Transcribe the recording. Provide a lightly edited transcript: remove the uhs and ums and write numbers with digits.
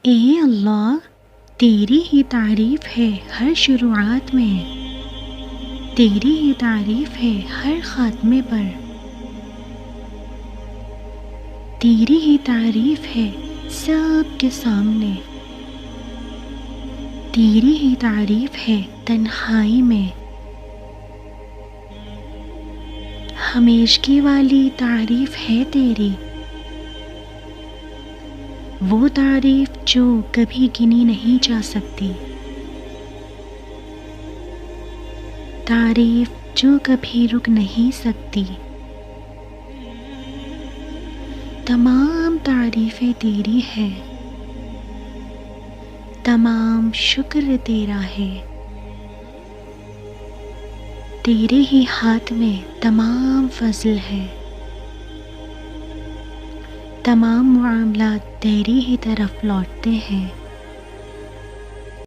اے اللہ، تیری ہی تعریف ہے ہر شروعات میں، تیری ہی تعریف ہے ہر خاتمے پر، تیری ہی تعریف ہے سب کے سامنے، تیری ہی تعریف ہے تنہائی میں، ہمیشگی والی تعریف ہے تیری، وہ تعریف جو کبھی گنی نہیں جا سکتی، تعریف جو کبھی رک نہیں سکتی، تمام تعریفیں تیری ہے، تمام شکر تیرا ہے، تیرے ہی ہاتھ میں تمام فضل ہے، تمام معاملات تیری ہی طرف لوٹتے ہیں،